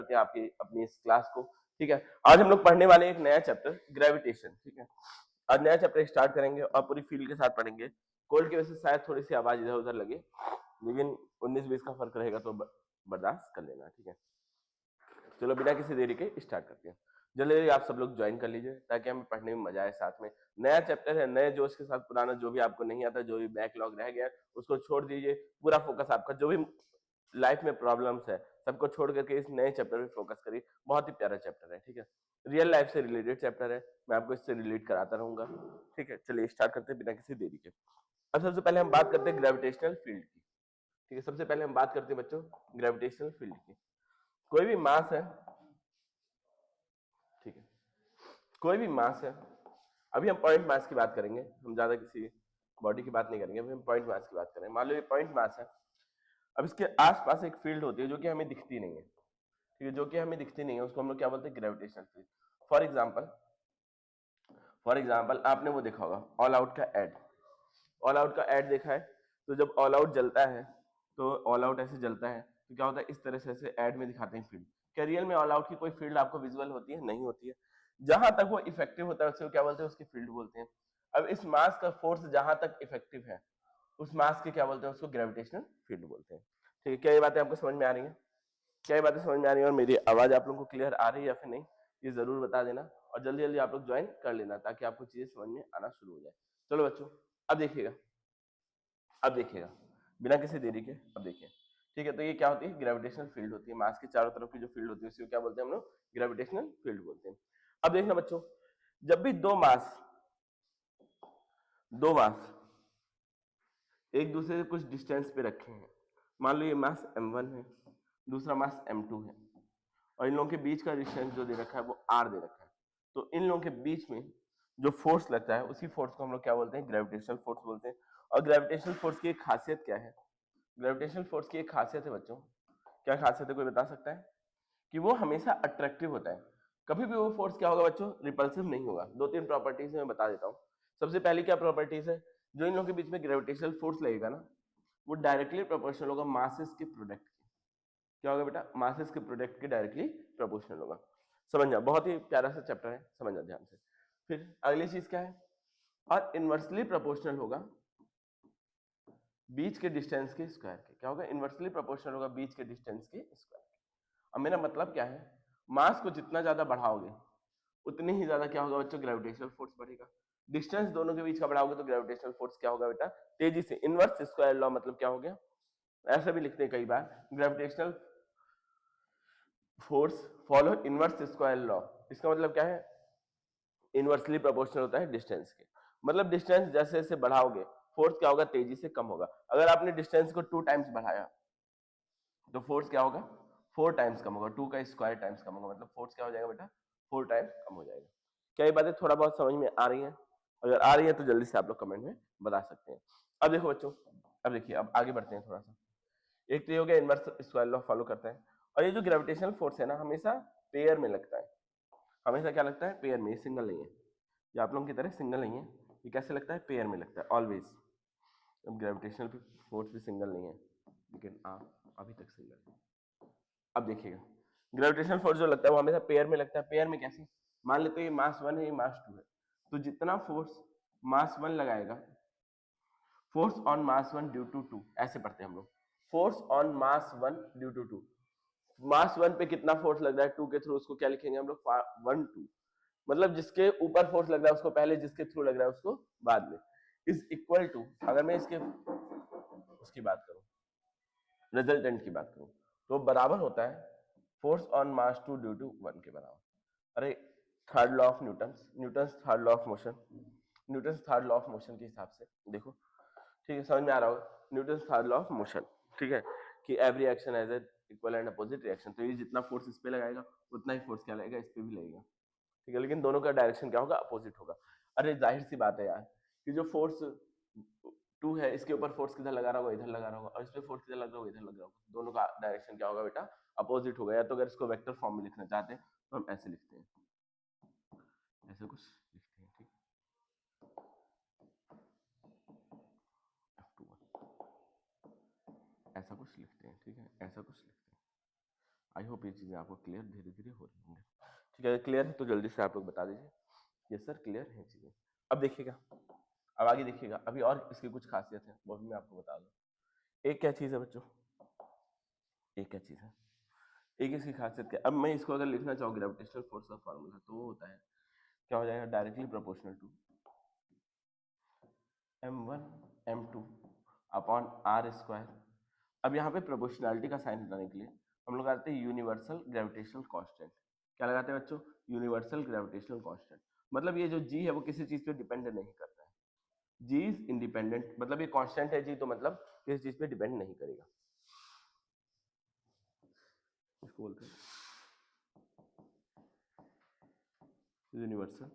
करते हैं आपकी अपनी इस क्लास को। ठीक है, आज हम लोग पढ़ने वाले एक नया चैप्टर ग्रेविटेशन। ठीक है, आज नया चैप्टर स्टार्ट करेंगे और पूरी फील्ड के साथ पढ़ेंगे। कोल्ड की वजह से शायद थोड़ी सी आवाज इधर उधर लगे, लेकिन 19-20 का फर्क रहेगा तो बर्दाश्त कर लेना। ठीक है, चलो बिना किसी देरी के स्टार्ट करते हैं। जल्दी जल्दी आप सब लोग ज्वाइन कर लीजिए ताकि हमें पढ़ने में मजा आए। साथ में नया चैप्टर है, नए जोश के साथ पुराना जो भी आपको नहीं आता, जो भी बैकलॉग रह गया उसको छोड़ दीजिए। पूरा फोकस आपका जो भी लाइफ में प्रॉब्लम्स है सबको छोड़ करके इस नए चैप्टर पे फोकस करिए। बहुत ही प्यारा चैप्टर है। ठीक है, रियल लाइफ से रिलेटेड चैप्टर है, मैं आपको इससे रिलेट कराता रहूंगा। ठीक है, चलिए स्टार्ट करते हैं बिना किसी देरी के। अब सबसे पहले हम बात करते हैं ग्रेविटेशनल फील्ड की। ठीक है, सबसे पहले हम बात करते हैं बच्चों ग्रेविटेशनल फील्ड की। कोई भी मास है, ठीक है, कोई भी मास है, अभी हम पॉइंट मास की बात करेंगे, हम ज्यादा किसी बॉडी की बात नहीं करेंगे, अभी हम पॉइंट मास की बात करेंगे। मान लो ये पॉइंट मास है, अब इसके आसपास एक फील्ड होती है जो कि हमें दिखती नहीं है। ठीक है, जो कि हमें दिखती नहीं है उसको हम लोग क्या बोलते हैं, ग्रेविटेशनल फील्ड। फॉर एग्जाम्पल आपने वो देखा होगा ऑल आउट का एड। ऑल आउट का एड देखा है, तो जब ऑल आउट जलता है तो ऑल आउट ऐसे जलता है तो क्या होता है, इस तरह से ऐसे एड में दिखाते हैं फील्ड। क्या रियल में ऑल आउट की कोई फील्ड आपको विजुअल होती है? नहीं होती है। जहां तक वो इफेक्टिव होता है उसको क्या बोलते हैं, उसकी फील्ड बोलते हैं। अब इस मास का फोर्स जहां तक इफेक्टिव है उस मास के क्या बोलते हैं, उसको ग्रेविटेशनल फील्ड बोलते हैं। ठीक है, क्या ये बातें आपको समझ में आ रही है? क्या ये बातें समझ में आ रही है और मेरी आवाज आप लोगों को क्लियर आ रही है या फिर नहीं, ये जरूर बता देना। और जल्दी जल्दी आप लोग ज्वाइन कर लेना ताकि आपको चीजें समझ में आना शुरू हो जाए। चलो बच्चों, अब देखिएगा, अब देखिएगा बिना किसी देरी के, अब देखिए। ठीक है, तो ये क्या होती है, ग्रेविटेशनल फील्ड होती है। मास के चारों तरफ की जो फील्ड होती है उसी को क्या बोलते हैं हम लोग, ग्रेविटेशनल फील्ड बोलते हैं। अब देखना बच्चों, जब भी दो मास एक दूसरे से कुछ डिस्टेंस पे रखे हैं, मान लो ये मास m1 है, दूसरा मास m2 है, और इन लोगों के बीच का डिस्टेंस जो दे रखा है वो r दे रखा है, तो इन लोगों के बीच में जो फोर्स लगता है उसी फोर्स को हम लोग क्या बोलते हैं, ग्रेविटेशनल फोर्स बोलते हैं। और ग्रेविटेशनल फोर्स की एक खासियत क्या है, ग्रेविटेशनल फोर्स की एक खासियत है बच्चों, क्या खासियत है कोई बता सकता है? कि वो हमेशा अट्रैक्टिव होता है। कभी भी वो फोर्स क्या होगा बच्चों, रिपल्सिव नहीं होगा। दो तीन प्रॉपर्टीज मैं बता देता हूँ। सबसे पहली क्या प्रॉपर्टीज है, जो इन लोगों के बीच में ग्रेविटेशनल फोर्स लगेगा ना, वो डायरेक्टली प्रोपोर्शनल होगा मासेस के प्रोडक्ट के। क्या होगा बेटा, मासेस के प्रोडक्ट के डायरेक्टली प्रोपोर्शनल होगा। समझ जाओ, बहुत ही प्यारा सा चैप्टर है, समझ जाओ ध्यान से। फिर अगली चीज क्या है, और इनवर्सली प्रोपोर्शनल होगा बीच के डिस्टेंस के स्क्वायर के। क्या होगा, इनवर्सली प्रोपोर्शनल होगा बीच के डिस्टेंस के स्क्वायर के। अब मेरा मतलब क्या है, मास को जितना ज्यादा बढ़ाओगे उतनी ही ज्यादा क्या होगा बच्चों, ग्रेविटेशनल फोर्स बढ़ेगा। डिस्टेंस दोनों के बीच का बढ़ाओगे तो ग्रेविटेशनल फोर्स क्या होगा बेटा, तेजी से इनवर्स स्क्वायर लॉ, मतलब क्या हो गया, ऐसा भी लिखते हैं कई बार, gravitational force follow inverse square law. इसका मतलब क्या है, इनवर्सली प्रोपोर्शनल होता है डिस्टेंस के, मतलब डिस्टेंस जैसे जैसे बढ़ाओगे फोर्स क्या होगा, तेजी से कम होगा। अगर आपने डिस्टेंस को 2 टाइम्स बढ़ाया तो फोर्स क्या होगा, 4 टाइम्स कम होगा। 2 का स्क्वायर टाइम्स कम होगा, मतलब फोर्स क्या हो जाएगा बेटा, 4 टाइम्स कम हो जाएगा। क्या ये बातें थोड़ा बहुत समझ में आ रही है? अगर आ रही है तो जल्दी से आप लोग कमेंट में बता सकते हैं। अब देखो बच्चों, अब देखिए, अब आगे बढ़ते हैं थोड़ा सा। एक तो ये हो गया इनवर्स स्क्वायर लॉ फॉलो करता है, और ये जो ग्रेविटेशनल फोर्स है ना, हमेशा पेयर में लगता है। हमेशा क्या लगता है, पेयर में, सिंगल नहीं है। ये आप लोगों की तरह सिंगल नहीं है, ये कैसे लगता है, पेयर में लगता है ऑलवेज। अब ग्रेविटेशनल फोर्स भी सिंगल नहीं है, लेकिन अभी तक सिंगल है। अब देखिएगा, ग्रेविटेशनल फोर्स जो लगता है वो हमेशा पेयर में लगता है। पेयर में कैसे, मान लेते हैं ये मास 1 है, ये मास 2 है, तो जितना फोर्स मास 1 लगाएगा, force on mass 1 due to 2, ऐसे पढ़ते हैं हम लोग, force on mass 1 due to 2। Mass 1 पे कितना फोर्स लग रहा है 2 के थ्रू, उसको क्या लिखेंगे हम लोग, 1 2, मतलब जिसके ऊपर फोर्स लग रहा है उसको पहले, जिसके थ्रू लग रहा है उसको बाद में, इज इक्वल टू, अगर मैं इसके उसकी बात करूं, रिजल्टेंट की बात करूं, तो बराबर होता है force on mass 2 due to 1 के बराबर। अरे third law of Newton's third law of motion, Newton's third law of motion के हिसाब से देखो, ठीक है, समझ में आ रहा होगा, Newton's third law of motion. ठीक है, कि every action has a equal and opposite reaction, तो ये जितना फोर्स इस पे लगाएगा उतना ही फोर्स क्या लगेगा, इस पे भी लगेगा। ठीक है, लेकिन दोनों का डायरेक्शन क्या होगा, अपोजिट होगा। अरे जाहिर सी बात है यार, कि जो फोर्स 2 है इसके ऊपर फोर्स किधर लगा रहा होगा, इधर लगा रहा होगा, और इस पे फोर्स किधर लग रहा होगा, इधर लग रहा होगा, दोनों का डायरेक्शन क्या होगा बेटा, अपोजिट होगा। या तो अगर इसको वेक्टर फॉर्म में लिखना चाहते हैं तो हम ऐसे लिखते हैं, ऐसे कुछ लिखते हैं, ठीक, F21 ऐसा कुछ लिखते हैं, ठीक है, ऐसा कुछ लिखते हैं। आई होप ये चीजें आपको क्लियर धीरे धीरे हो रही होंगी। ठीक है, क्लियर है तो जल्दी से आप लोग बता दीजिए यस सर क्लियर है चीजें। अब देखिएगा, अब आगे देखिएगा, अभी और इसकी कुछ खासियत है वो भी मैं आपको बता दूं। एक क्या चीज है बच्चों, एक क्या चीज है, एक इसकी खासियत क्या, अब मैं इसको अगर लिखना चाहूँ ग्रेविटेशनल फोर्स का फॉर्मूला तो वो होता है, क्या हो जाएगा, directly proportional to m1 m2 upon R square. अब यहाँ पे प्रोपोर्शनैलिटी का साइन हटाने के लिए हम लोग आते हैं यूनिवर्सल ग्रेविटेशनल कांस्टेंट। क्या लगाते हैं बच्चों, यूनिवर्सल ग्रेविटेशनल कांस्टेंट। मतलब ये जो जी है वो किसी चीज पे डिपेंड नहीं करता है, जी इज इंडिपेंडेंट, मतलब ये कांस्टेंट है जी तो मतलब किसी चीज पे डिपेंड नहीं करेगा, इसको बोलते हैं यूनिवर्सल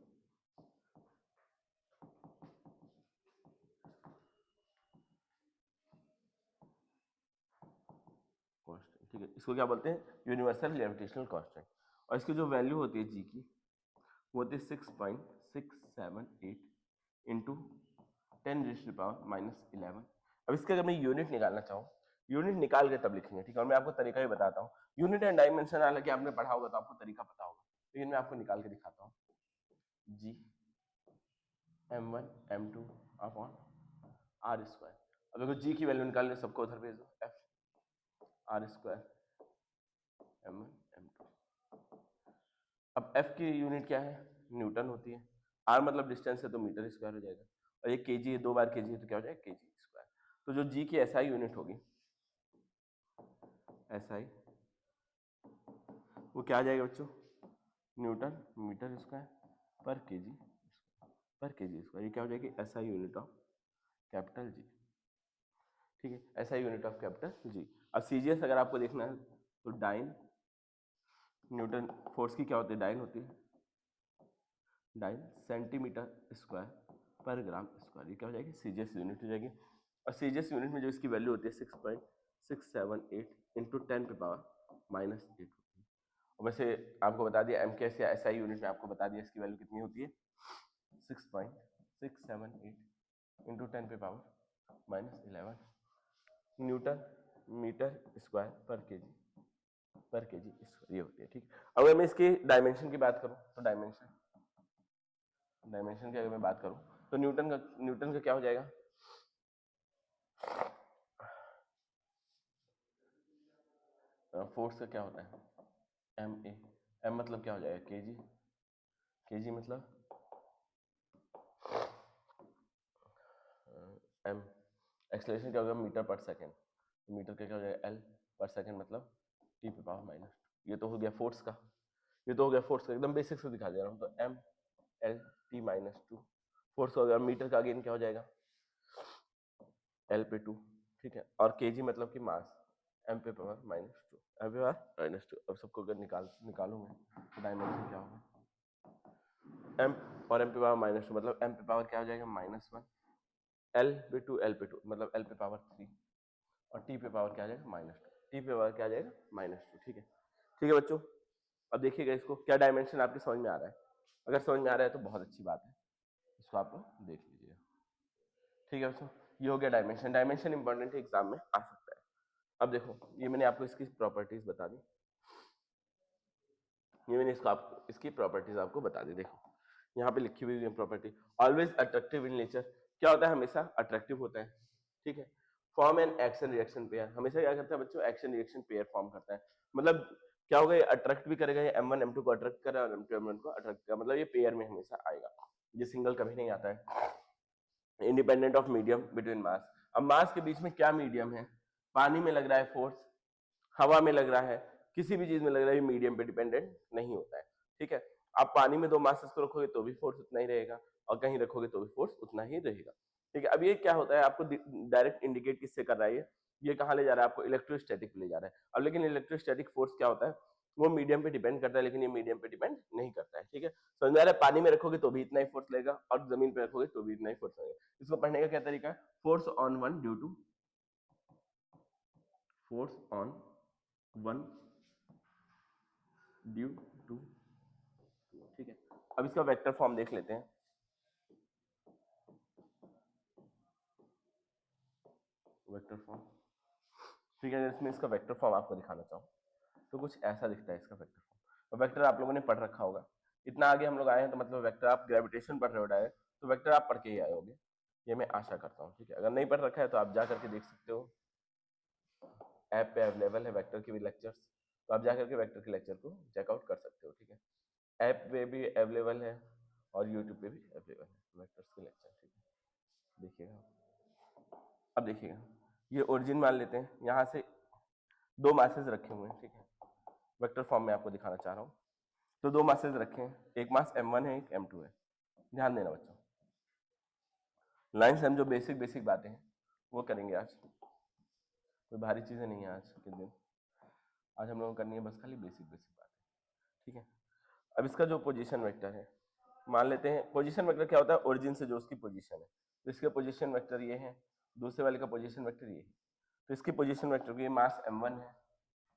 कांस्टेंट। ठीक है, इसको क्या बोलते हैं, यूनिवर्सल ग्रेविटेशनल कांस्टेंट। और इसकी जो वैल्यू होती है जी की वो होती है 6.678 इंटू 10⁻⁻11। अब इसका अगर मैं यूनिट निकालना चाहूँ, यूनिट निकाल के तब लिखेंगे, ठीक है, और मैं आपको तरीका भी बताता हूँ। यूनिट एंड डायमेंशन हालांकि आपने पढ़ा होगा तो आपको तरीका पता होगा, लेकिन मैं आपको निकाल के दिखाता हूँ। G m1 m2 upon R square. अब देखो जी की वैल्यू निकालने, सबको उधर भेज दो, F R square m1 m2। अब एफ की यूनिट क्या है, न्यूटन होती है, आर मतलब डिस्टेंस है तो मीटर स्क्वायर हो जाएगा, और ये केजी है, 2 बार केजी है तो क्या हो जाएगा, केजी स्क्वायर। तो जो जी की एसआई यूनिट होगी, एसआई वो क्या आ जाएगा बच्चों, न्यूटन मीटर स्क्वायर पर केजी स्क्वायर। ये क्या हो जाएगी, SI unit of capital G. ठीक है, SI unit of capital G. अब सीजीएस अगर आपको देखना है तो डाइन न्यूटन फोर्स की क्या होती है, डाइन होती है, डाइन सेंटीमीटर स्क्वायर पर ग्राम स्क्वायर। ये क्या हो जाएगी, सीजीएस यूनिट हो जाएगी। और सीजीएस यूनिट में जो इसकी वैल्यू होती है 6.678 इंटू 10⁻⁻8। और वैसे आपको बता दिया एम के एस या एसआई यूनिट में आपको बता दिया इसकी वैल्यू कितनी होती है, 6.678 इंटू 10⁻⁻11 न्यूटन मीटर स्क्वायर पर केजी स्क्वायर, ये होती है। ठीक, अगर मैं इसकी डायमेंशन की बात करूं तो डायमेंशन की अगर मैं बात करूं तो न्यूटन का क्या हो जाएगा, फोर्स का क्या होता है, एम ए, एम मतलब क्या हो जाएगा, केजी, केजी मतलब एम, एक्सेलरेशन क्या होगा, मीटर पर सेकेंड, मीटर का क्या हो जाएगा, एल पर सेकेंड मतलब टी पे पावर माइनस। ये तो हो गया फोर्स का, ये तो हो गया फोर्स का, एकदम बेसिक से दिखा दे रहा हूँ। तो M L T minus 2 force हो गया, मीटर का अगेन क्या हो जाएगा, एल पे 2। ठीक है, और केजी मतलब कि मास, एम पे पावर माइनस 2, एम पे पावर माइनस 2। अब सबको अगर निकालूंगा तो डायमेंशन क्या होगा, एम और एम पे पावर माइनस 2 मतलब एम पे पावर क्या हो जाएगा, -1, एल पे 2, एल पे 2 मतलब एल पे पावर 3, और टी पे पावर क्या आ जाएगा, -2, टी पे पावर क्या आ जाएगा, -2। ठीक है, ठीक है बच्चों। अब देखिएगा इसको, क्या डायमेंशन आपके समझ में आ रहा है, अगर समझ में आ रहा है तो बहुत अच्छी बात है, इसको आप लोग देख लीजिएगा। ठीक है बच्चों, ये हो गया डायमेंशन। डायमेंशन इंपॉर्टेंट है, एग्जाम में आ सकता है। अब देखो, ये मैंने आपको इसकी प्रॉपर्टीज बता दी, ये मैंने इसकी प्रॉपर्टीज आपको बता दी। देखो यहाँ पे लिखी हुई property, always attractive in nature, क्या होता है, हमेशा अट्रैक्टिव होता है। ठीक है, form an action reaction pair, हमेशा क्या करता है बच्चों, एक्शन रिएक्शन पेयर फॉर्म करता है। मतलब क्या होगा, ये अट्रैक्ट भी करेगा, ये m1 m2 को अट्रैक्ट करेगा और m2 m1 को अट्रैक्ट करेगा, मतलब ये पेयर में हमेशा आएगा, ये सिंगल कभी नहीं आता है। Independent of medium between mass, अब मास के बीच में क्या मीडियम है, पानी में लग रहा है फोर्स, हवा में लग रहा है, किसी भी चीज में लग रहा है, डायमेंशन पे डिपेंडेंट नहीं होता है। ठीक है, आप पानी में 2 मासेस को रखोगे तो भी फोर्स उतना ही रहेगा, और कहीं रखोगे तो भी फोर्स उतना ही रहेगा। ठीक है, अब ये क्या होता है, आपको डायरेक्ट इंडिकेट किससे कर रहा है, ये कहाँ ले जा रहा है, आपको इलेक्ट्रोस्टैटिक पे ले जा रहा है। अब लेकिन इलेक्ट्रोस्टैटिक फोर्स क्या होता है, वो मीडियम पे डिपेंड करता है, लेकिन ये मीडियम पे डिपेंड नहीं करता है। ठीक है, समझ में आ रहा है, पानी में रखोगे तो भी इतना ही फोर्स लगेगा, और जमीन पे रखोगे तो भी इतना ही फोर्स लगेगा। इसको पढ़ने का क्या तरीका है, force on one due to force on one due to. ठीक है, अब इसका वेक्टर फॉर्म देख लेते हैं। वेक्टर फॉर्म, ठीक है, इसमें इसका वेक्टर फॉर्म आपको दिखाना चाहूँ तो कुछ ऐसा दिखता है इसका वेक्टर फॉर्म। तो वेक्टर आप लोगों ने पढ़ रखा होगा, इतना आगे हम लोग आए हैं तो मतलब वेक्टर आप ग्रेविटेशन पढ़ रहे हो डायरेक्ट, तो वेक्टर आप पढ़ के ही आए होगे, ये मैं आशा करता हूँ, ठीक है। अगर नहीं पढ़ रखा है तो आप जा करके देख सकते हो, ऐप पे अवेलेबल है वेक्टर के भी लेक्चर्स, तो आप जा करके वेक्टर के लेक्चर को चेकआउट कर सकते हो, ठीक है। ऐप पे भी अवेलेबल है और यूट्यूब पे भी अवेलेबल है वेक्टर्स के लेक्चर, ठीक है। देखिएगा, अब देखिएगा, ये ओरिजिन मान लेते हैं, यहाँ से दो मासेस रखे हुए हैं, ठीक है, वेक्टर फॉर्म में आपको दिखाना चाह रहा हूँ। तो दो मासेस रखे हैं, एक मास m1 है, एक m2 है। ध्यान देना बच्चों, लाइन से हम जो बेसिक बेसिक बातें हैं वो करेंगे आज, कोई भारी चीजें नहीं है आज के दिन, आज हम लोगों को करनी है बस खाली बेसिक बेसिक बातें, ठीक है। अब इसका जो पोजीशन वेक्टर है, मान लेते हैं पोजीशन वेक्टर क्या होता है, ओरिजिन से जो उसकी पोजीशन है, तो इसके पोजीशन वेक्टर ये है, दूसरे वाले का पोजीशन वेक्टर ये है। तो इसकी पोजीशन वेक्टर को, ये मास m1 है,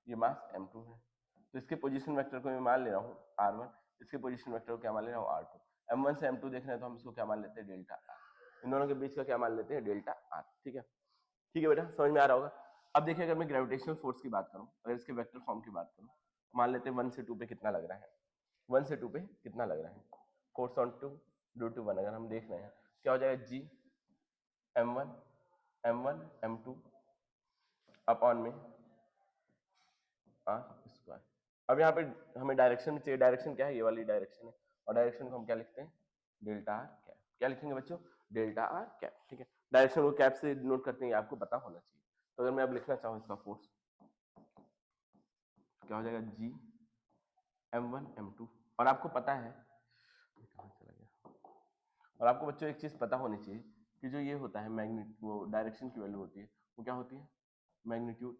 ये मास m2 है, तो इसके पोजीशन वेक्टर को मैं मान ले रहा हूँ r1, इसके पोजीशन वेक्टर को क्या मान ले रहा हूँ r2। m1 से m2 देख रहे हैं तो हम इसको क्या मान लेते हैं, डेल्टा r, इन दोनों के बीच का क्या मान लेते हैं, डेल्टा r, ठीक है। ठीक है बेटा, समझ में आ रहा होगा। अब देखिए, अगर मैं ग्रेविटेशनल फोर्स की बात करूं, अगर इसके वेक्टर फॉर्म की बात करूं, मान लेते हैं 1 से 2 पे कितना लग रहा है, 1 से 2 पे कितना लग रहा है, फोर्स ऑन 2 ड्यू टू 1 अगर हम देख रहे हैं, क्या हो जाएगा, जी m1 m2 अपॉन में r स्क्वायर। अब यहाँ पे हमें डायरेक्शन चाहिए, डायरेक्शन क्या है, ये वाली डायरेक्शन है, और डायरेक्शन को हम क्या लिखते हैं, डेल्टा r कैप। क्या लिखेंगे बच्चों, डेल्टा r कैप, ठीक है। डायरेक्शन को कैप से डिनोट करते हैं, आपको पता होना चाहिए। तो अगर मैं अब लिखना चाहूँ इसका फोर्स, क्या हो जाएगा, जी m1 m2, और आपको पता है, कहाँ चला गया, और आपको बच्चों एक चीज पता होनी चाहिए कि जो ये होता है मैग्नीट, वो डायरेक्शन की वैल्यू होती है, वो क्या होती है, magnitude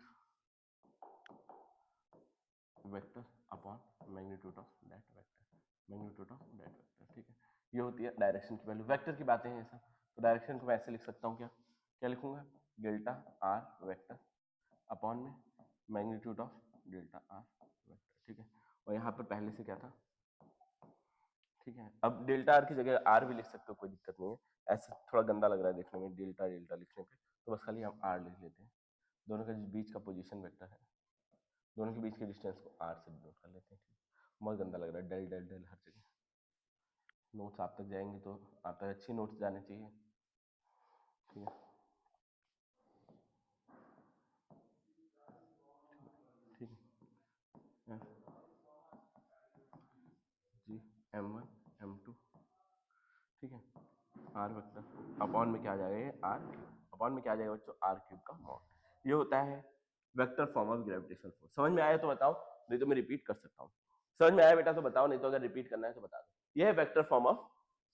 vector upon magnitude of that vector, magnitude of that vector, ठीक है। ये होती है डायरेक्शन की वैल्यू, वेक्टर की बातें हैं सब। तो डायरेक्शन को मैं ऐसे लिख सकता हूँ, क्या क्या लिखूंगा, डेल्टा r वेक्टर अपॉन में magnitude of delta r vector, ठीक है। और यहाँ पर पहले से क्या था, ठीक है। अब डेल्टा आर की जगह आर भी लिख सकते हो, कोई दिक्कत नहीं है, ऐसे थोड़ा गंदा लग रहा है देखने में डेल्टा डेल्टा लिखने पे, तो बस खाली हम आर लिख लेते हैं। दोनों के बीच का पोजीशन वेक्टर है, दोनों के बीच के डिस्टेंस को आर से डिनोट कर लेते हैं, ठीक। बहुत गंदा लग रहा है, डेल डेल डेल हर जगह। नोट्स आप तक जाएंगे तो आप तक अच्छी नोट्स जाने चाहिए, ठीक है, ठीक है। जी m1 m2, ठीक है, आर वेक्टर अपॉन में क्या आ जाएगा, ये आर क्यूब अपॉन में क्या आ जाएगा बच्चों, आर क्यूब का मॉड। ये होता है vector form of gravitational force. समझ में आया तो बताओ, नहीं तो मैं रिपीट कर सकता हूँ। समझ में आया बेटा तो बताओ, नहीं तो अगर रिपीट करना है तो बता दो। ये है vector form of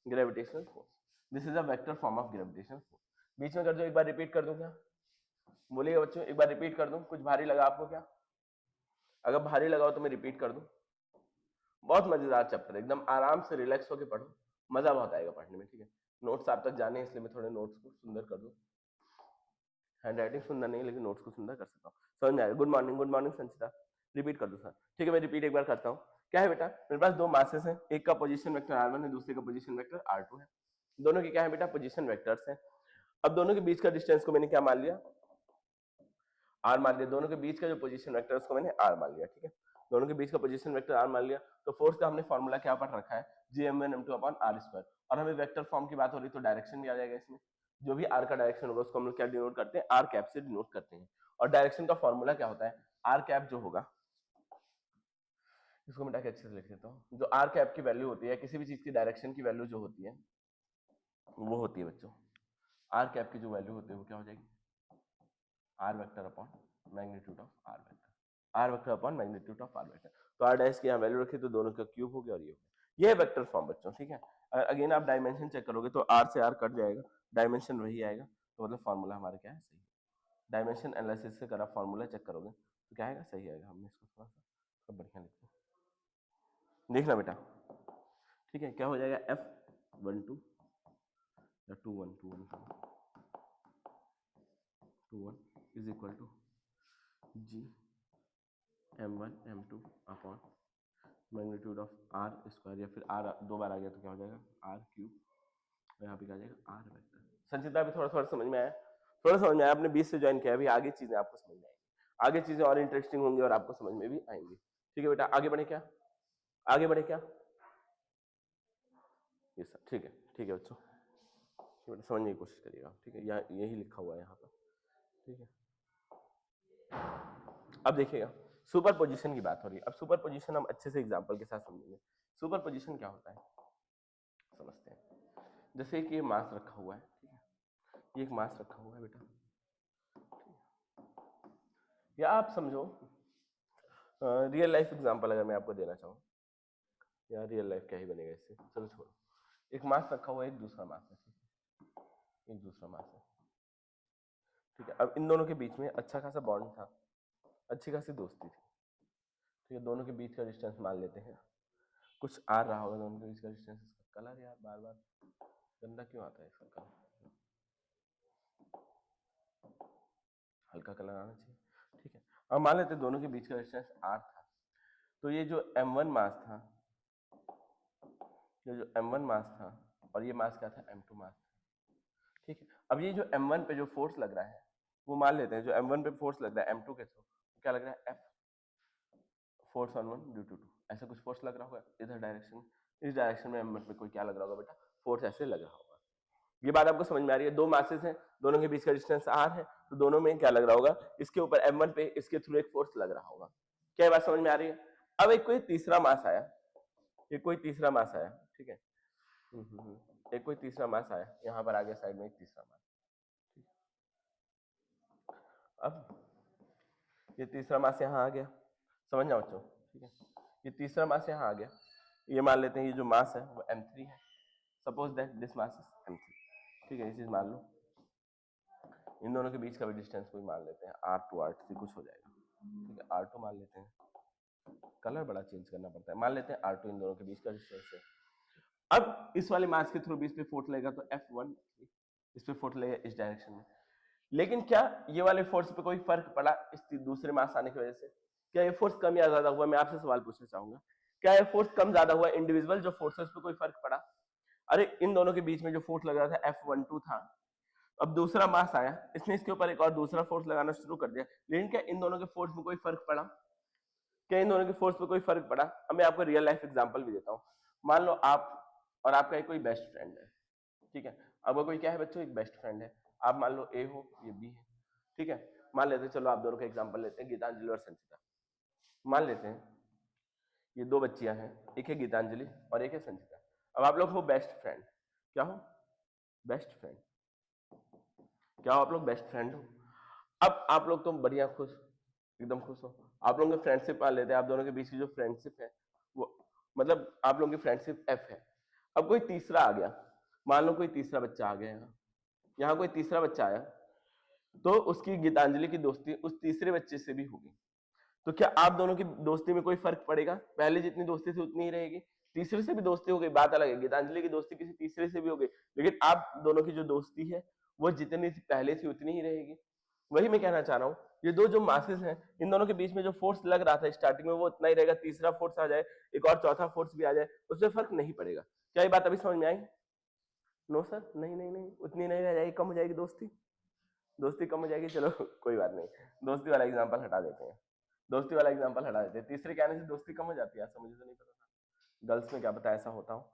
gravitational force, this is a vector form of gravitational force. बीच में कर दो, एक बार रिपीट कर दूं क्या, बोलिएगा बच्चों, एक बार रिपीट कर दूं, कुछ भारी लगा आपको क्या, अगर भारी लगाओ तो मैं रिपीट कर दूं। बहुत मजेदार चैप्टर, एकदम आराम से रिलैक्स होकर पढ़ो, मजा बहुत आएगा पढ़ने में, ठीक है। नोट्स आप तक जाने, इसलिए मैं थोड़े नोट्स को सुंदर कर दूं, हैंड राइटिंग सुंदर नहीं लेकिन नोट्स को सुंदर कर सकता हूँ। समझ में आएगा। गुड मॉर्निंग संचिता, रिपीट कर दो सर, ठीक है। मैं रिपीट एक बार करता हूँ। क्या है बेटा, मेरे पास दो मासेस हैं, एक का पोजीशन वेक्टर r1 है, दूसरे का पोजीशन वेक्टर r2 है। दोनों के क्या है बेटा, पोजीशन वेक्टर्स हैं। अब दोनों के बीच का डिस्टेंस को मैंने क्या मान लिया, r मान लिया। दोनों के बीच का जो पोजीशन वेक्टर है उसको मैंने r मान लिया, ठीक है। दोनों के बीच का पोजीशन वेक्टर r मान लिया। तो फोर्स का हमने फॉर्मूला क्या पढ़ रखा है, gm1m2/r²। और हमें वेक्टर फॉर्म की बात हो रही तो डायरेक्शन भी आ जाएगा इसमें, जो भी r का डायरेक्शन होगा उसको हम लोग क्या डिनोट करते हैं, r कैप से डिनोट करते हैं। और डायरेक्शन का फॉर्मूला क्या होता है, r कैप जो होगा, इसको मैं अच्छे से लिख देता हूँ। जो r कैप की वैल्यू होती है, किसी भी चीज की डायरेक्शन की वैल्यू जो होती है, वो होती है बच्चों, r कैप की जो वैल्यू होती है वो क्या हो जाएगी, r vector upon magnitude of r vector, r vector upon magnitude of r vector. तो r डैश की यहाँ वैल्यू रखी तो दोनों का क्यूब हो गया और ये हो गया। ये है वेक्टर फॉर्म बच्चों, ठीक है। अगेन आप डायमेंशन चेक करोगे तो r से r कट जाएगा, डायमेंशन वही आएगा, तो मतलब फॉर्मूला हमारा क्या है, सही है। डायमेंशन एनालिसिस से करा फॉर्मूला चेक करोगे तो क्या आएगा, सही आएगा। हमने इसको थोड़ा सा बढ़िया लिखा, देखना बेटा, ठीक है। क्या हो जाएगा, F12 या 21 is equal to G m1 m2 upon magnitude of r square, या फिर r दो बार आ गया तो क्या हो जाएगा, r क्यूब, और यहाँ पे क्या आ जाएगा, r वेक्टर। संचिता भी थोड़ा थोड़ा समझ में आया, थोड़ा समझ में आया, आपने 20 से ज्वाइन किया, अभी आगे चीजें आपको समझ में आएगी। आगे चीजें और इंटरेस्टिंग होंगी और आपको समझ में भी आएंगी। ठीक है बेटा, आगे बढ़े क्या? आगे बढ़े क्या? ये सब ठीक है बच्चों, बेटा समझने की कोशिश करिएगा। ठीक है, यही लिखा हुआ है यहाँ पर। ठीक है, अब देखिएगा सुपर पोजिशन की बात हो रही है। अब सुपर पोजिशन हम अच्छे से एग्जाम्पल के साथ समझेंगे। सुपर पोजिशन क्या होता है समझते हैं। जैसे कि ये मास रखा हुआ है, ठीक है, ये एक मास रखा हुआ है बेटा, या आप समझो रियल लाइफ एग्जांपल अगर मैं आपको देना चाहूँ, या रियल लाइफ क्या ही बनेगा इससे, चलो छोड़ो। एक मास रखा हुआ है, एक दूसरा मास है, एक दूसरा मास है, ठीक है। अब इन दोनों के बीच में अच्छा खासा बॉन्ड था, अच्छी खासी दोस्ती थी, ठीक है। दोनों के बीच का डिस्टेंस मान लेते हैं कुछ आ रहा होगा, दोनों के बीच का डिस्टेंस। इसका कलर यार बार बार गंदा क्यों आता है, इसका कलर हल्का कलर आना चाहिए, ठीक है। अब मान लेते दोनों के बीच का डिस्टेंस r था, तो ये जो m1 मास था, ये जो m1 मास था और ये मास क्या था, m2 मास था, ठीक है। अब ये जो m1 पे जो फोर्स लग रहा है वो मान लेते हैं, जो m1 पे फोर्स लग रहा है m2 के थ्रू क्या लग रहा है, F force on 1 due to 2, ऐसा कुछ फोर्स लग रहा होगा इधर डायरेक्शन, इस डायरेक्शन में m1 पे कोई क्या लग रहा होगा बेटा, फोर्स ऐसे लग रहा होगा। ये बात आपको समझ में आ रही है? दो मासेस हैं, दोनों के बीच का डिस्टेंस r है, तो दोनों में क्या लग रहा होगा, इसके ऊपर m1 पे इसके थ्रू एक फोर्स लग रहा होगा। क्या बात समझ में आ रही है? अब एक कोई तीसरा मास आया, एक कोई तीसरा मास आया, ठीक है, एक कोई तीसरा मास आया, यहाँ पर आगे साइड में एक तीसरा मास, ठीक है। अब ये तीसरा मास यहाँ आ गया, समझना बच्चों, ठीक है। ये तीसरा मास यहाँ आ गया, ये मान लेते हैं ये जो मास है वो m3 है, suppose that this mass is m3, ठीक है। ये चीज मान लो, इन दोनों के बीच का भी डिस्टेंस कोई मान लेते हैं r2 r3 कुछ हो जाएगा, ठीक है। r2 मान लेते हैं, कलर बड़ा चेंज करना पड़ता है, मान लेते हैं r2 इन दोनों के बीच का डिस्टेंस है। अब इस वाले मास के थ्रू भी इस पे फोर्स लगेगा, तो F1 इस पे फोर्स लगेगा इस डायरेक्शन में। लेकिन क्या ये वाले फोर्स पे कोई फर्क पड़ा इस दूसरे मास आने की वजह से? क्या ये फोर्स कम या ज्यादा हुआ? मैं आपसे सवाल पूछना चाहूंगा, क्या ये फोर्स कम ज्यादा हुआ? इंडिविजुअल जो फोर्स है उस पर कोई फर्क पड़ा? अरे इन दोनों के बीच में जो फोर्स लग रहा था F12 था, अब दूसरा मास आया, इसने इसके ऊपर एक और दूसरा फोर्स लगाना शुरू कर दिया, लेकिन क्या इन दोनों के फोर्स में कोई फर्क पड़ा? क्या इन दोनों के फोर्स में कोई फर्क पड़ा? अब मैं आपको रियल लाइफ एग्जांपल भी देता हूँ। मान लो आप और आपका कोई बेस्ट फ्रेंड है, ठीक है। अब कोई क्या है बच्चों, एक बेस्ट फ्रेंड है, आप मान लो ए हो, ये बी है, ठीक है। मान लेते हैं, चलो आप दोनों का एग्जांपल लेते हैं, गीतांजलि और संचिता। मान लेते हैं ये दो बच्चियां हैं, एक है गीतांजलि और एक है संचिता। अब आप लोग हो बेस्ट फ्रेंड, क्या हो, बेस्ट फ्रेंड, क्या हो आप लोग बेस्ट फ्रेंड हो। अब आप लोग तो बढ़िया खुश, एकदम खुश हो, आप लोगों की फ्रेंडशिप मान लेते हैं, आप दोनों के बीच की जो फ्रेंडशिप है वो, मतलब आप लोगों की फ्रेंडशिप एफ है। अब कोई तीसरा आ गया, मान लो कोई तीसरा बच्चा आ गया, यहाँ कोई तीसरा बच्चा आया, तो उसकी गीतांजलि की दोस्ती उस तीसरे बच्चे से भी होगी, तो क्या आप दोनों की दोस्ती में कोई फर्क पड़ेगा? पहले जितनी दोस्ती थी उतनी ही रहेगी। तीसरे से भी दोस्ती हो गई, बात अलग है, गीतांजलि की दोस्ती किसी तीसरे से भी हो गई, लेकिन आप दोनों की जो दोस्ती है वो जितनी पहले थी उतनी ही रहेगी। वही मैं कहना चाह रहा हूँ, ये दो जो मासेस हैं, इन दोनों के बीच में जो फोर्स लग रहा था स्टार्टिंग में वो उतना ही रहेगा, तीसरा फोर्स आ जाए, एक और चौथा फोर्स भी आ जाए, उससे फर्क नहीं पड़ेगा। क्या ये बात अभी समझ में आई? नो सर, नहीं नहीं नहीं, उतनी नहीं रह जाएगी, कम हो जाएगी दोस्ती, दोस्ती कम हो जाएगी। चलो कोई बात नहीं, दोस्ती वाला एग्जाम्पल हटा देते हैं, दोस्ती वाला एग्जाम्पल हटा देते हैं। तीसरे के आने से दोस्ती कम हो जाती है, ऐसा मुझे तो नहीं पता था, गर्ल्स में क्या पता ऐसा होता हो,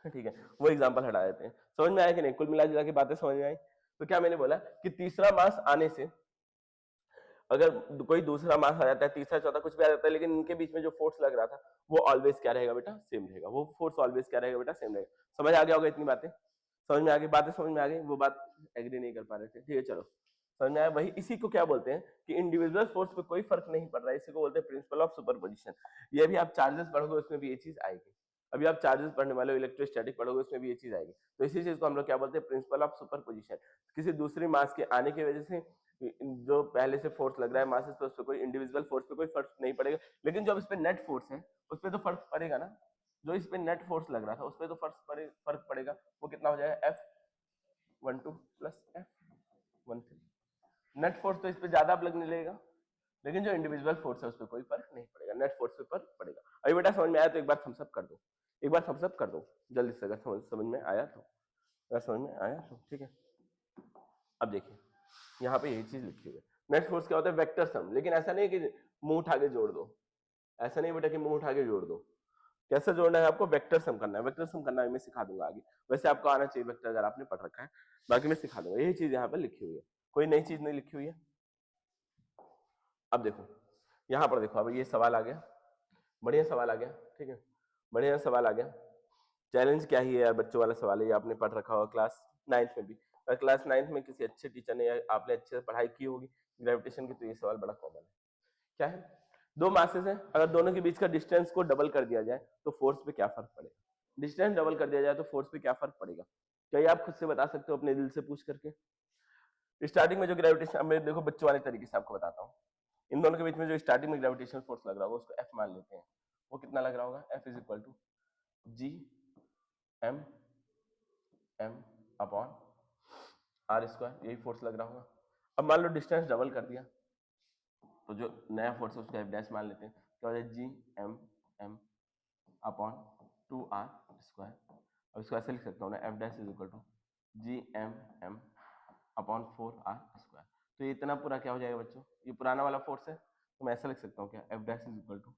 ठीक है, वो एग्जाम्पल हटा देते हैं। समझ में आया कि नहीं? कुल मिला जुला के बातें समझ में आई? तो क्या मैंने बोला कि तीसरा मास आने से अगर कोई दूसरा मास आ जाता है, तीसरा चौथा कुछ भी आ जाता है, लेकिन इनके बीच में जो फोर्स लग रहा था वो ऑलवेज क्या रहेगा बेटा, सेम रहेगा, वो फोर्स ऑलवेज क्या रहेगा बेटा, सेम रहेगा। समझ आ गया होगा इतनी बातें, समझ में आ गई, बातें समझ में आ गई, वो बात एग्री नहीं कर पा रहे थे, ठीक है चलो समझ में आया। वही इसी को क्या बोलते हैं कि इंडिविजुअल फोर्स पे कोई फर्क नहीं पड़ रहा है, इसी को बोलते हैं प्रिंसिपल ऑफ सुपरपोजिशन। ये भी आप चार्जेस पढ़ोगे उसमें भी ये चीज आएगी, अभी आप चार्जेस पढ़ने वाले हो, इलेक्ट्रोस्टैटिक पढ़ोगे उसमें भी ये चीज आएगी। तो इसी चीज को हम लोग क्या बोलते हैं, प्रिंसिपल ऑफ सुपरपोजिशन। किसी दूसरी मास के आने की वजह से जो पहले से फोर्स लग रहा है मासेस पे, उस पर कोई इंडिविजुअल फोर्स पे कोई फर्क नहीं पड़ेगा, लेकिन जो इस पे नेट फोर्स है उस पर तो फर्क पड़ेगा ना, जो इस पे नेट फोर्स लग रहा था उस पर तो फर्क पड़ेगा। वो कितना हो जाएगा, F12 plus F13। Net force तो इस पे ज्यादा अब लगने लगेगा, लेकिन जो इंडिविजुअल फोर्स है उस पर कोई फर्क नहीं पड़ेगा, नेट फोर्स पे फर्क पड़ेगा। अभी बेटा समझ में आया तो एक बार थम्स अप कर दो, एक बार थम्स अप कर दो जल्दी से, अगर समझ में आया तो, अगर समझ में आया तो ठीक है। अब देखिए यहाँ पे यही चीज लिखी हुई है, नेक्स्ट फोर्स क्या होता है? Vector sum. लेकिन ऐसा नहीं है कि मुंह उठा के जोड़ दो, ऐसा नहीं बेटा कि मुंह उठा के जोड़ दो। कैसे जोड़ना है आपको? वेक्टर सम करना है। वेक्टर सम करना मैं सिखा दूंगा आगे, वैसे आपको आना चाहिए वेक्टर अगर आपने पढ़ रखा है, बाकी मैं सिखा दूंगा। यही चीज यहाँ पर लिखी हुई है, कोई नई चीज नहीं लिखी हुई है। अब देखो यहाँ पर देखो, अब ये सवाल आ गया, बढ़िया सवाल आ गया, ठीक है, बढ़िया सवाल आ गया। चैलेंज क्या ही है यार, बच्चों वाला सवाल है, ये आपने पढ़ रखा होगा क्लास 9th में भी। अगर क्लास 9th में किसी अच्छे टीचर ने या आपने अच्छे से पढ़ाई की होगी ग्रेविटेशन की, तो ये सवाल बड़ा कॉमन है। क्या है? दो मासेस हैं, अगर दोनों के बीच का डिस्टेंस को डबल कर दिया जाए तो फोर्स पे क्या फर्क पड़ेगा? डिस्टेंस डबल कर दिया जाए तो फोर्स पे क्या फर्क पड़ेगा? क्या ये आप खुद से बता सकते हो अपने दिल से पूछ करके? स्टार्टिंग में जो ग्रेविटेशन, मैं देखो बच्चों वाले तरीके से आपको बताता हूँ। इन दोनों के बीच में जो स्टार्टिंग में ग्रेविटेशनल फोर्स लग रहा होगा उसको एफ मान लेते हैं। वो कितना लग रहा होगा? F is equal to G M M upon R square, यही फोर्स लग रहा होगा। अब मान लो डिस्टेंस डबल कर दिया तो जो नया फोर्स है उसको एफ डैश मान लेते हैं। क्या हो जाए? G M M upon 2r square. अब इसको ऐसे लिख सकता हूँ ना, F dash is equal to G M upon 4r square. तो ये इतना पूरा क्या हो जाएगा बच्चों? ये पुराना वाला फोर्स है, तो मैं ऐसा लिख सकता हूँ क्या? F dash is equal to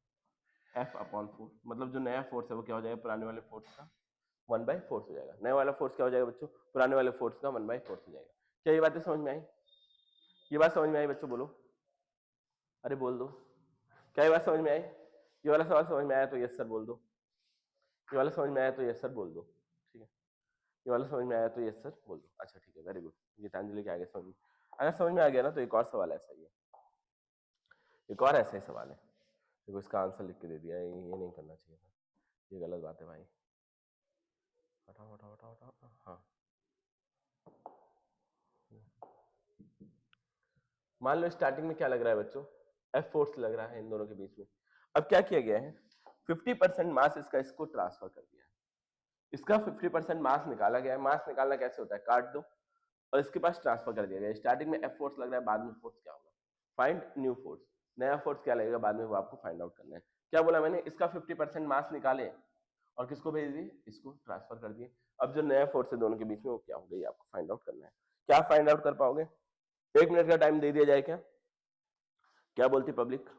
F upon 4, मतलब जो नया फोर्स है वो क्या हो जाएगा? पुराने वाले फोर्स का 1/4 हो जाएगा। नया वाला फोर्स क्या हो जाएगा बच्चों? पुराने वाले फोर्स का 1/4 हो जाएगा। क्या ये बातें समझ में आई? ये बात समझ में आई बच्चों? बोलो, अरे बोल दो, क्या ये बात समझ में आई? ये वाला सवाल समझ में आया तो यस सर बोल दो। ये वाला समझ में आया तो यस सर बोल दो, ठीक है। ये वाला समझ में आया तो यस सर बोल दो। अच्छा ठीक है, वेरी गुड। गीतांजलि के आगे समझ में, अगर समझ में आ गया ना तो एक और सवाल ऐसा ही है, एक और ऐसा ही सवाल है। देखो इसका आंसर लिख के दे दिया है, ये नहीं करना चाहिए था, ये गलत बात है भाई। हटाओ हटाओ हटाओ हटाओ, हाँ। मान लो स्टार्टिंग में क्या लग रहा है बच्चों? एफ फोर्स लग रहा है इन दोनों के बीच में। अब क्या किया गया है? 50% मास इसका इसको ट्रांसफर कर दिया है। इसका 50% मास निकाला गया है। मास निकालना कैसे होता है? काट दो और इसके पास ट्रांसफर कर दिया गया। स्टार्टिंग में एफ फोर्स लग रहा है, बाद में फोर्स क्या होगा? Find new force. नया फोर्स क्या लगेगा बाद में वो आपको फाइंड आउट करना है। क्या बोला मैंने? इसका 50% मास निकाले और किसको भेज दिए? इसको ट्रांसफर कर दिए। अब जो नया फोर्स है दोनों के बीच में वो क्या होगा ये आपको फाइंड आउट करना है। क्या फाइंड आउट कर पाओगे? 1 मिनट का टाइम दे दिया जाए क्या? क्या बोलती पब्लिक?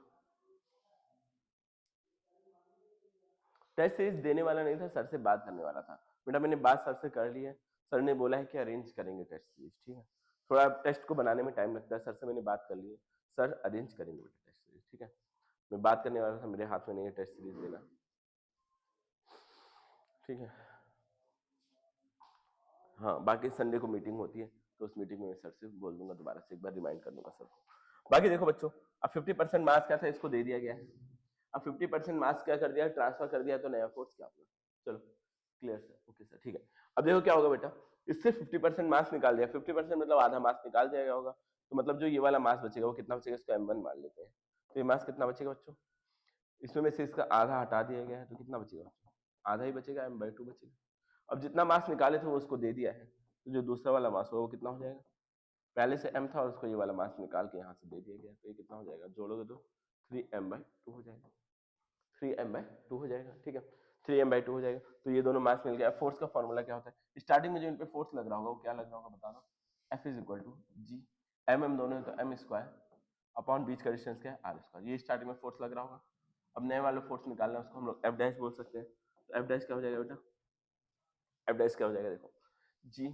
टेस्ट सीरीज देने वाला नहीं था, सर से बात करने वाला था। बेटा मैंने बात सर से कर ली है, सर ने बोला है कि अरेंज करेंगे टेस्ट सीरीज, ठीक है। थोड़ा टेस्ट को बनाने में टाइम लगता है, सर से मैंने बात कर ली है, सर अरेंज करेंगे बेटा टेस्ट सीरीज, ठीक है। मैं बात करने वाला था, मेरे हाथ में नहीं है टेस्ट सीरीज देना, ठीक है। हाँ बाकी संडे को मीटिंग होती है तो उस मीटिंग में मैं सर से बोल दूंगा, दोबारा से एक बार रिमाइंड कर दूंगा सर को। बाकी देखो बच्चों, अब 50% मार्क्स क्या था इसको दे दिया गया है। अब 50% मार्क्स क्या कर दिया? ट्रांसफर कर दिया, तो नया फोर्स क्या होगा? चलो क्लियर सर, ओके सर, ठीक है। अब देखो क्या होगा बेटा, इससे 50% मार्क्स निकाल दिया, 50% मतलब आधा मार्क्स निकाल दिया गया होगा, तो मतलब जो ये वाला मार्क्स बचेगा वो कितना बचेगा? इसको m1 मान लेते हैं। तो ये मार्क्स कितना बचेगा बच्चों? इसमें में से इसका आधा हटा दिया गया है तो कितना बचेगा बच्चों? आधा ही बचेगा, m/2 बचेगा। अब जितना मार्क्स निकाले थे वो उसको दे दिया है, तो जो दूसरा वाला मार्क्स होगा वो कितना हो जाएगा? पहले से m था और उसको ये वाला मार्क्स निकाल के यहाँ से दे दिया गया, तो ये कितना हो जाएगा? जोड़ोगे तो 3m/2 हो जाएगा, 3m/2 हो जाएगा, ठीक है। 3m/2 हो जाएगा, तो ये दोनों मार्क्स मिल गया। फोर्स का फॉर्मूला क्या होता है? स्टार्टिंग में जो इन पे फोर्स लग रहा होगा वो क्या लग रहा होगा बता दो? F is equal to G m दोनों है तो m स्क्वायर अपॉन बीच का डिस्टेंस क्या है? r square. ये स्टार्टिंग में फोर्स लग रहा होगा। अब नए वाला फोर्स निकालना है, उसको हम लोग f डैश बोल सकते हैं। तो f डैश क्या हो जाएगा बेटा? f डैश क्या हो जाएगा? देखो g,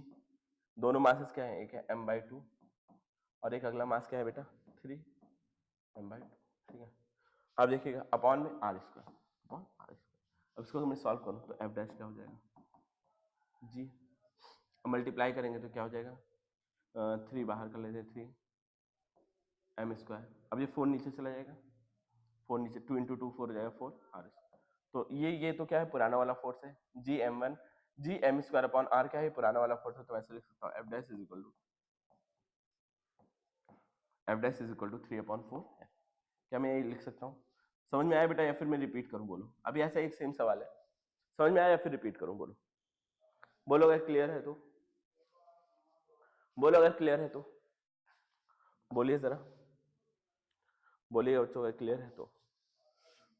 दोनों मासेस क्या है? एक है m/2 और एक अगला मास क्या है बेटा? 3m/2, ठीक है। अब देखिएगा अपॉन में r square, upon r square. अब इसको मैं सॉल्व करूँ तो f डैश क्या हो जाएगा? जी, मल्टीप्लाई करेंगे तो क्या हो जाएगा? 3 बाहर कर लेते हैं, 3m स्क्वायर। अब ये 4 नीचे चला जाएगा, 4 नीचे, 2 इंटू 2 4 हो जाएगा, 4r। तो ये तो क्या है? पुराना वाला फोर्स है जी m1, जी m स्क्वायर अपॉन r क्या है? पुराना वाला फोर्स है, तो ऐसे लिख सकता हूँ f dash is equal to 3/4। क्या मैं यही लिख सकता हूँ? समझ में आया बेटा या फिर मैं रिपीट करूँ? बोलो, अभी ऐसा एक सेम सवाल है, समझ में आया या फिर रिपीट करूँ? बोलो, बोलो अगर क्लियर है तो, बोलो अगर क्लियर है तो, बोलिए जरा, बोलिए बच्चों अगर क्लियर है तो।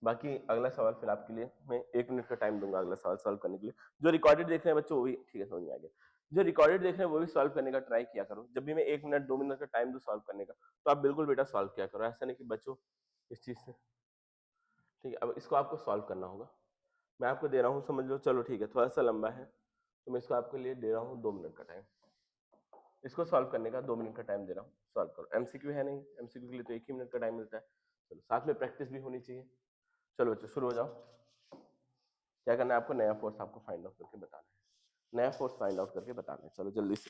बाकी अगला सवाल फिर आपके लिए मैं 1 मिनट का टाइम दूंगा अगला सवाल सॉल्व करने के लिए। जो रिकॉर्डेड देख रहे हैं बच्चों वो भी ठीक है, समझ में आ गया। जो रिकॉर्डेड देख रहे हैं वो भी सॉल्व करने का ट्राई किया करो। जब भी मैं 1 मिनट 2 मिनट का टाइम दूं सॉल्व करने का, तो आप बिल्कुल बेटा सॉल्व किया करो, ऐसा नहीं कि बचो इस चीज से। ठीक है, अब इसको आपको सॉल्व करना होगा। मैं आपको दे रहा हूँ, समझ लो, चलो ठीक है, थोड़ा सा लंबा है तो मैं इसको आपके लिए दे रहा हूँ 2 मिनट का टाइम। इसको सॉल्व करने का 2 मिनट का टाइम दे रहा हूँ, सॉल्व करो। एमसीक्यू है नहीं, एमसीक्यू के लिए तो 1 ही मिनट का टाइम मिलता है। चलो साथ में प्रैक्टिस भी होनी चाहिए। चलो बच्चों शुरू हो जाओ। क्या करना है आपको, नया फोर्स आपको फाइंड आउट करके बताना है, नया फोर्स फाइंड आउट करके बताना है। चलो जल्दी से।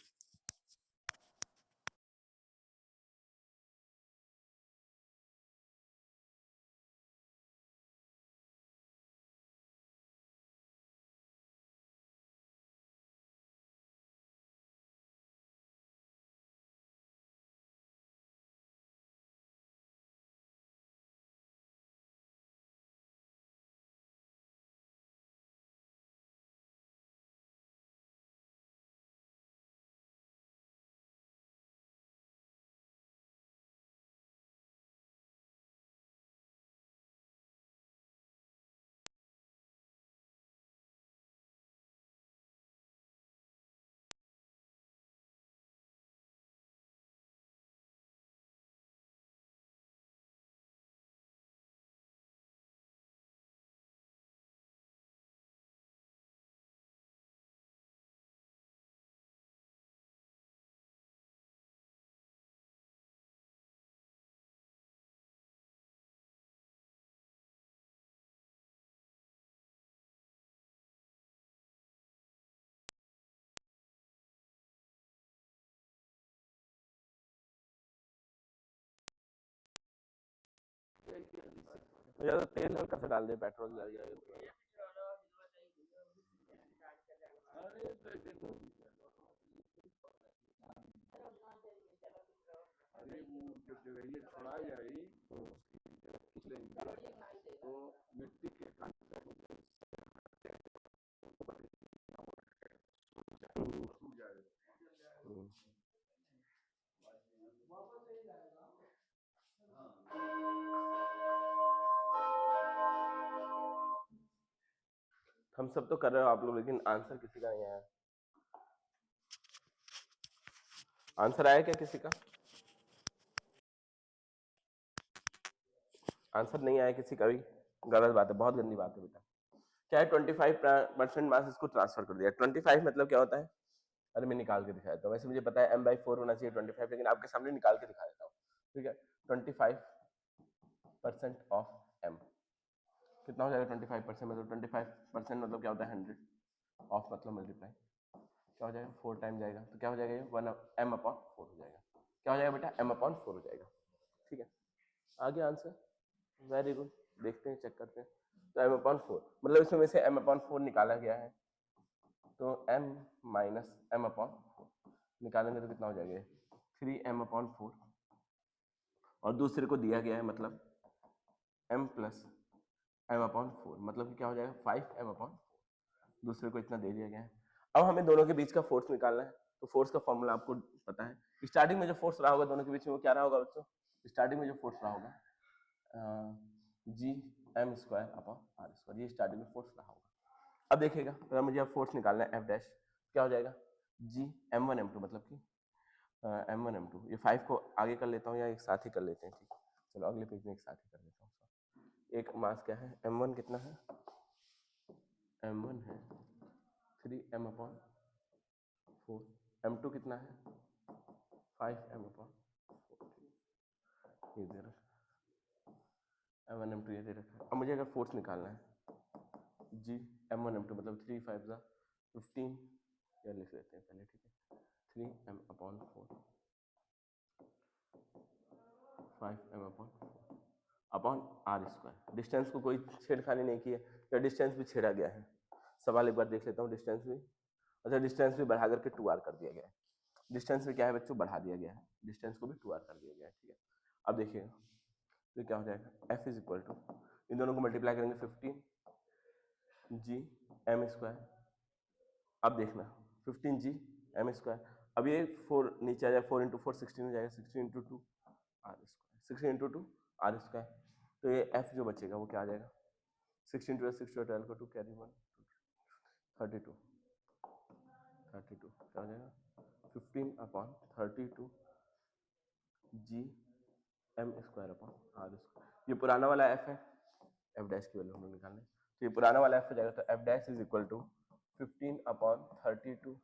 ज्यादा तेल हल्का सा डाल दे, पेट्रोल जल जाएगा। हम सब तो कर रहे हो आप लोग, लेकिन आंसर किसी का नहीं आया। आंसर आया क्या किसी का? आंसर नहीं आया किसी का भी, गलत बात है, बहुत गंदी बात है बेटा। क्या है, 25% मास इसको ट्रांसफर कर दिया। 25 मतलब क्या होता है? अरे मैं निकाल के दिखा देता हूँ, वैसे मुझे पता है m/4 होना चाहिए 25, लेकिन आपके सामने निकाल के दिखा देता हूँ। ठीक है, 25% ऑफ m कितना हो जाएगा? 25% मतलब 25% मतलब क्या होता है? 100। ऑफ मतलब मल्टीप्लाई, क्या हो जाएगा? 4 टाइम जाएगा तो क्या हो जाएगा? ये 1m/4 हो जाएगा। क्या हो जाएगा बेटा? m/4 हो जाएगा। ठीक है, आ गया आंसर, वेरी गुड। देखते हैं, चेक करते हैं। तो m/4 मतलब इसमें से m/4 निकाला गया है, तो m माइनस m/4 निकालेंगे तो कितना हो जाएगा? 3m/4, और दूसरे को दिया गया है मतलब m प्लस m/4, मतलब कि क्या हो जाएगा? 5m/4। दूसरे को इतना दे दिया गया है। अब हमें दोनों के बीच का फोर्स निकालना है। तो फोर्स का फॉर्मूला आपको पता है। स्टार्टिंग में जो फोर्स रहा होगा दोनों के बीच में, वो क्या रहा होगा बच्चों? स्टार्टिंग में जो फोर्स रहा होगा Gm²/r², ये स्टार्टिंग में फोर्स रहा होगा। अब देखिएगा, अगर मुझे अब फोर्स निकालना है F', क्या हो जाएगा? Gm1m2, मतलब कि m1m2। ये 5 को आगे कर लेता हूँ या एक साथ ही कर लेते हैं? ठीक, चलो अगले पेज में एक साथ ही कर लेता हूँ। एक मास क्या है? m1 कितना है? m1 है 3m/4, m2 कितना है? 5m/4। ये दे रखा m1 m2, ये दे रखा। अब मुझे अगर फोर्स निकालना है Gm1 m2 मतलब 3 5 15, या लिख लेते हैं पहले। ठीक है, 3m/4 5m/4 upon r²। Distance को कोई छेड़खानी नहीं की है, या डिस्टेंस भी छेड़ा गया है? सवाल एक बार देख लेता हूँ। डिस्टेंस भी, अच्छा डिस्टेंस भी बढ़ा करके 2r कर दिया गया है। डिस्टेंस भी क्या है बच्चों? बढ़ा दिया गया है, डिस्टेंस को भी 2r कर दिया गया है। ठीक है, अब देखिएगा तो क्या हो जाएगा? F इज इक्वल टू, इन दोनों को मल्टीप्लाई करेंगे 15Gm²। अब देखना 15Gm², अब ये 4 नीचे आ जाएगा, 4 × 4 16 हो जाएगा, 16 × 2 r², 16 × 2 r²। तो ये F जो बचेगा वो क्या आ जाएगा? 16 × 6 12 को 2 कैरी 1 32 32 क्या हो जाएगा 15/32 G M square upon R square. ये पुराना वाला एफ है, एफ डैश की वैल्यू हम लोग निकालने, तो ये पुराना वाला एफ हो जाएगा, तो F dash is equal to 15/32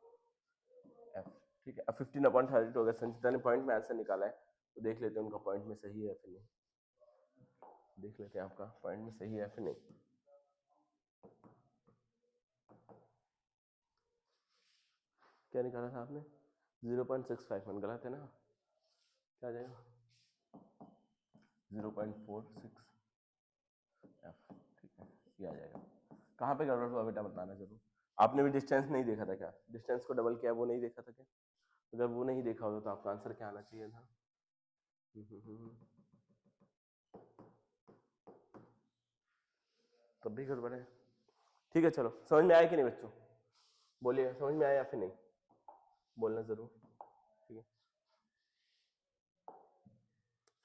F. ठीक है, अब 15/32 अगर संचिता ने पॉइंट में आंसर निकाला है तो देख लेते हैं उनका पॉइंट में सही है फिर नहीं, देख लेते हैं आपका पॉइंट में सही है फिर नहीं। क्या निकाला था आपने 0.651, गलत है ना, क्या आ जाएगा 0.46 एफ। ठीक है, ये आ जाएगा। कहाँ पे गड़बड़ हुआ बेटा बताना जरूर। आपने भी डिस्टेंस नहीं देखा था क्या, डिस्टेंस को डबल किया वो नहीं देखा था क्या, अगर वो नहीं देखा होगा तो आपका आंसर क्या आना चाहिए था। तब भी गड़बड़ है। ठीक है चलो, समझ में आया कि नहीं बच्चों, बोलिए समझ में आया या फिर नहीं, बोलना जरूर। ठीक है,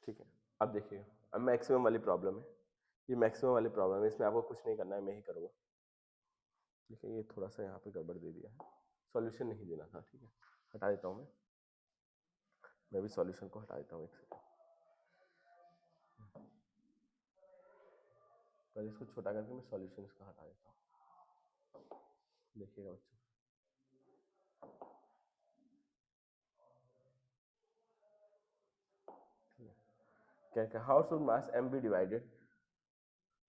ठीक है। अब देखिएगा, अब मैक्सिमम वाली प्रॉब्लम है, ये मैक्सिमम वाली प्रॉब्लम है, इसमें आपको कुछ नहीं करना है, मैं ही करूँगा। ठीक है, ये थोड़ा सा यहाँ पे गड़बड़ दे दिया है, सॉल्यूशन नहीं देना था। ठीक है, हटा देता हूँ मैं भी सॉल्यूशन को हटा देता हूँ एक सेकंड, पहले इसको छोटा करके मैं सॉल्यूशन इसका हटा देता हूँ। देखिएगा बच्चों, क्या क्या how should mass m be divided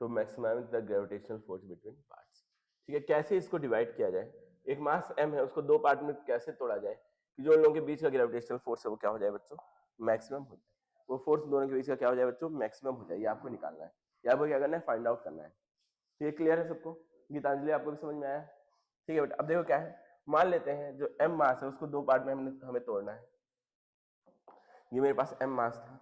to maximize the gravitational force between parts. ठीक है, कैसे इसको डिवाइड किया जाए, एक मास m है उसको दो पार्ट में कैसे तोड़ा जाए कि जो उन लोगों के बीच का ग्रेविटेशनल फोर्स है वो क्या हो जाए बच्चों, मैक्सिमम हो जाए, वो फोर्स दोनों के बीच का क्या हो जाए बच्चों, मैक्सिमम हो जाए। ये आपको निकालना है, ये आपको क्या करना है, फाइंड आउट करना है। तो ये क्लियर है सबको, गीतांजलि आपको भी समझ में आया। ठीक है बेटा, अब देखो क्या है, मान लेते हैं जो m मास है उसको दो पार्ट में हमें तोड़ना है। ये मेरे पास m मास था,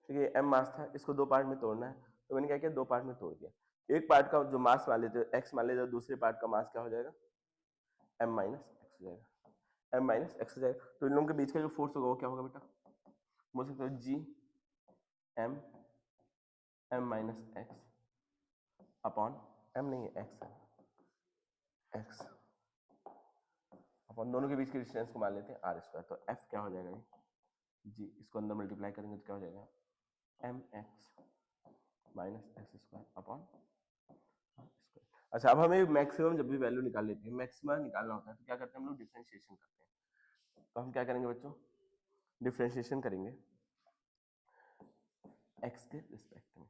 ठीक है, m मास था, इसको दो पार्ट में तोड़ना है, तो मैंने क्या किया, दो पार्ट में तोड़ दिया। एक पार्ट का जो मास मान लेते x मान लेते, दूसरे पार्ट का मास क्या हो जाएगा, m माइनस एक्स हो जाएगा, m माइनस एक्स हो जाएगा। तो इन लोगों के बीच का जो फोर्स होगा वो क्या होगा बेटा, बोल सकते हो जी m m minus x upon m नहीं है x है x अपन दोनों के बीच के डिस्टेंस को मान लेते हैं r स्क्वायर। तो f क्या हो जाएगा जी, इसको अंदर मल्टीप्लाई करेंगे तो क्या हो जाएगा M X minus X square upon square. अच्छा, अब हमें मैक्सिमम जब भी वैल्यू निकाल लेते हैं, मैक्सिमम निकालना होता है तो क्या करते हैं हम लोग, डिफरेंशिएशन करते हैं। तो हम क्या करेंगे बच्चों, डिफरेंशिएशन करेंगे x के रिस्पेक्ट में।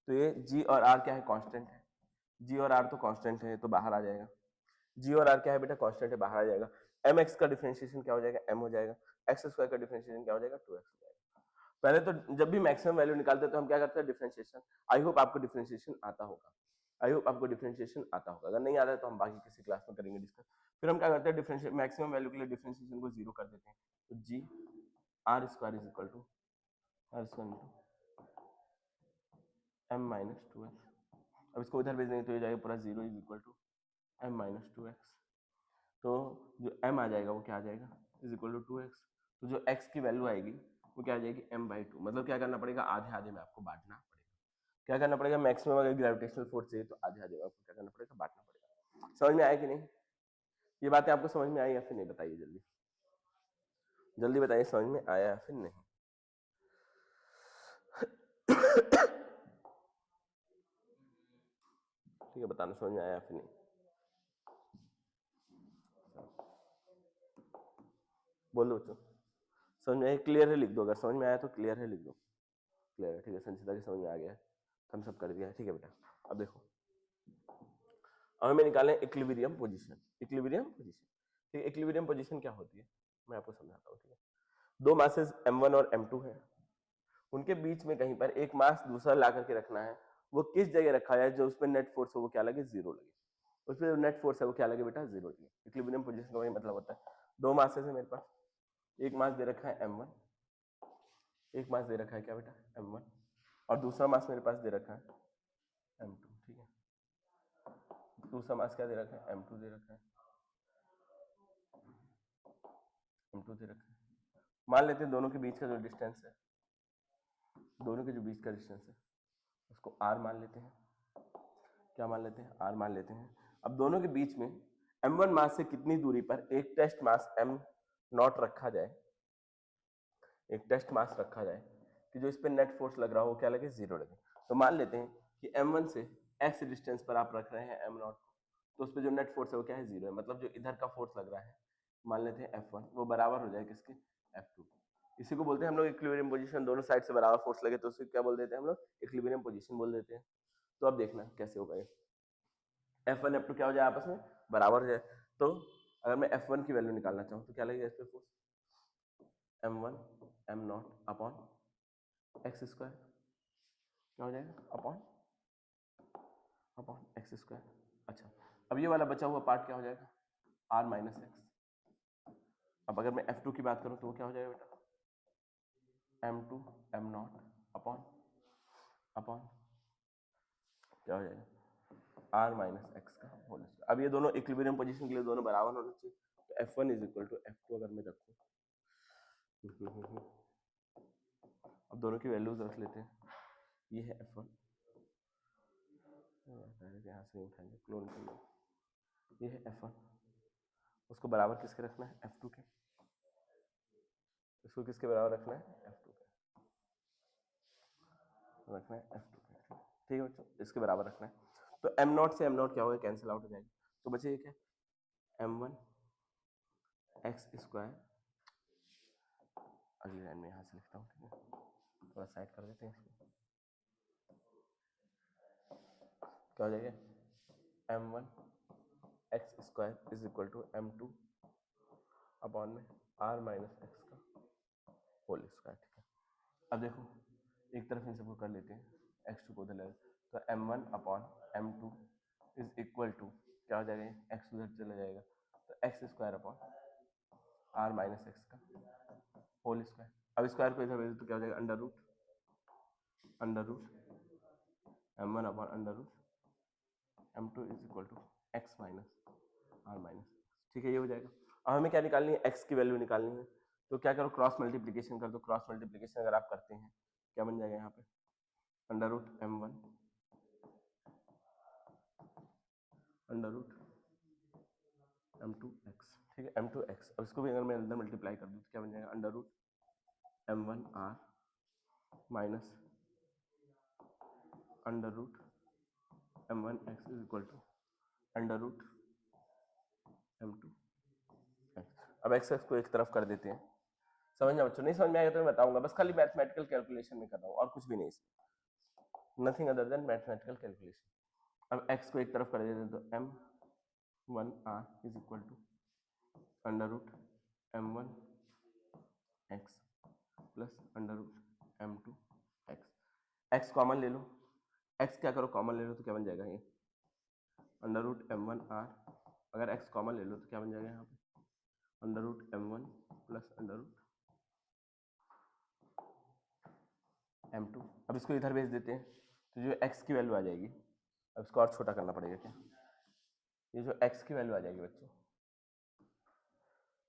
तो ये g और r क्या है, कांस्टेंट है, g और r तो कांस्टेंट है तो बाहर आ जाएगा, g और r क्या है बेटा, कांस्टेंट है, बाहर आ जाएगा। mx का डिफरेंशिएशन क्या हो जाएगा, m हो जाएगा, x स्क्वायर का डिफरेंशिएशन क्या हो जाएगा, 2x हो जाएगा। पहले तो जब भी मैक्सिमम वैल्यू निकालते हैं तो हम क्या करते हैं, डिफरेंशिएशन। आई होप आपको डिफरेंशिएशन आता होगा, आई होप आपको डिफरेंशिएशन आता होगा, अगर नहीं आता है तो हम बाकी किसी क्लास में करेंगे डिस्कस। फिर हम क्या करते हैं, डिफरेंशिएट मैक्सिमम वैल्यू के लिए डिफरेंशिएशन को जीरो कर देते हैं, तो G R square is equal to R square into M minus 2x। अब इसको इधर भेज देंगे तो ये जाएगा पूरा zero is equal to M minus 2x। तो जो m आ जाएगा वो क्या आ जाएगा, इज इक्वल टू 2x। तो जो x की वैल्यू आएगी वो क्या आ जाएगी, m/2। मतलब क्या करना पड़ेगा, आधे आधे में आपको बांटना पड़ेगा। क्या करना पड़ेगा, मैक्सिमम अगर ग्रेविटेशनल फोर्स चाहिए तो आधे आधे में आपको क्या करना पड़ेगा, बांटना पड़ेगा। समझ में आया कि नहीं, ये बातें आपको समझ में आई या फिर नहीं, बताइए जल्दी जल्दी बताइए, समझ में आया या फिर नहीं। ठीक है, बताना समझ में आया या फिर नहीं, बोलो बच्चों। समझ में आया, क्लियर है लिख दो, अगर समझ में आया तो क्लियर है लिख दो, क्लियर है। ठीक है, संचिता की समझ में आ गया है, हम सब कर दिया है। ठीक है बेटा, अब देखो, अब हमें निकालें इक्विलिब्रियम पोजीशन। इक्विलिब्रियम पोजीशन, ठीक है, इक्विलिब्रियम पोजीशन क्या होती है मैं आपको समझाता हूँ। ठीक है, दो मासेस m1 और m2 है, उनके बीच में कहीं पर एक मास दूसरा ला करके रखना है। वो किस जगह रखा जाए जो उसमें नेट फोर्स हो वो क्या लगे, जीरो लगे। उसमें जो नेट फोर्स है वो क्या लगे बेटा, जीरो लगे। इक्विलिब्रियम पोजीशन का वही मतलब होता है, दो मासेस है मेरे पास, एक मास दे रखा है m1, एक मास दे रखा है क्या बेटा, m1, और दूसरा मास मेरे पास दे रखा है m2। ठीक है, दूसरा मास क्या दे रखा है, m2 दे रखा है, m2 दे रखा है। मान लेते हैं दोनों के बीच का जो डिस्टेंस है, दोनों के जो बीच का डिस्टेंस है उसको r मान लेते हैं। क्या मान लेते हैं, r मान लेते हैं। अब दोनों के बीच में m1 मास से कितनी दूरी पर एक टेस्ट मास m नॉट रखा जाए, एक टेस्ट मास रखा जाए कि जो इस पे नेट फोर्स लग रहा हो क्या लगे, 0 लगे। तो मान लेते हैं कि m1 से x डिस्टेंस पर आप रख रहे हैं m नॉट, तो उस पे जो नेट फोर्स है वो क्या है, 0 है। मतलब जो इधर का फोर्स लग रहा है, मान लेते हैं F1, वो बराबर हो जाए किसके, F2। इसी को बोलते हैं हम लोग इक्विलिब्रियम पोजीशन, दोनों साइड से बराबर फोर्स लगे तो उसे क्या बोल देते हैं हम लोग, इक्विलिब्रियम पोजीशन बोल देते हैं। तो अब देखना कैसे होगा ये, F1 F2 क्या हो जाए, आपस में बराबर हो जाए। तो अगर मैं F1 की वैल्यू निकालना चाहूँ तो क्या लगेगा इस पे force, m1 m not upon x square, क्या हो जाएगा, अपॉन अपॉन एक्स स्क्वायर। अच्छा, अब ये वाला बचा हुआ पार्ट क्या हो जाएगा, r माइनस एक्स। अब अगर मैं F2 की बात करूं तो वो क्या हो जाएगा बेटा, m2 m not upon upon क्या हो जाएगा, r माइनस एक्स का होल स्क्वायर। अब ये दोनों इक्विलिब्रियम पोजीशन के लिए दोनों बराबर होना चाहिए, तो F1 is equal to F2 अगर मैं रखूं, अब दोनों की वैल्यूज रख लेते हैं। ये है F1, यहाँ से उठाएंगे क्लोन के लिए, ये है F1, उसको बराबर किसके रखना है, F2 के। इसको किसके बराबर रखना है, F2 के रखना है, F2 के। ठीक है बच्चों, इसके बराबर रखना है। तो m नॉट से m नॉट क्या होगा, कैंसिल आउट हो जाएगा। तो बचे क्या, m1 एक्स स्क्वायर, अगली लाइन में यहाँ से लिखता हूँ, ठीक है, थोड़ा साइड कर देते हैं इसको। क्या हो जाएगा, m1 X square is equal to m2 upon में r माइनस एक्स का होल स्क्वायर। ठीक है, अब देखो एक तरफ इन सबको कर लेते हैं, x2 को उधर ले, तो m1 upon m2 is equal to क्या हो जाएगा, x उधर चला जाएगा, तो X square upon r minus X का होल स्क्वायर। अब स्क्वायर को इधर भेज तो क्या हो जाएगा, under root m1 upon under root m2 is equal to x minus r minus. ठीक है, ये हो जाएगा। अब हमें क्या निकालनी है, x की वैल्यू निकालनी है। तो क्या करो, क्रॉस मल्टीप्लीकेशन कर दो। क्रॉस मल्टीप्लीकेशन अगर आप करते हैं क्या बन जाएगा यहाँ पे, under root m1 under root m2x। ठीक है, m2x। अब इसको भी अगर मैं अंदर मल्टीप्लाई कर दूँ तो क्या बन जाएगा, under root m1r minus under root m1x is equal to under root m2x। अब x को एक तरफ कर देते हैं। समझ में बच्चों, नहीं समझ में आएगा तो मैं बताऊंगा, बस खाली मैथमेटिकल कैलकुलेशन में कर रहा हूँ और कुछ भी नहीं, इसमें nothing other than mathematical calculation. अब x को एक तरफ कर देते हैं तो m1r is equal to under root m1x plus under root m2x। x common ले लो, x क्या करो कॉमन ले लो तो क्या बन जाएगा, ये अंडर रूट m1r। अगर x कॉमन ले लो तो क्या बन जाएगा यहाँ पे, under root m1 plus under root m2। अब इसको इधर भेज देते हैं तो जो x की वैल्यू आ जाएगी, अब इसको और छोटा करना पड़ेगा क्या, ये जो x की वैल्यू आ जाएगी बच्चों।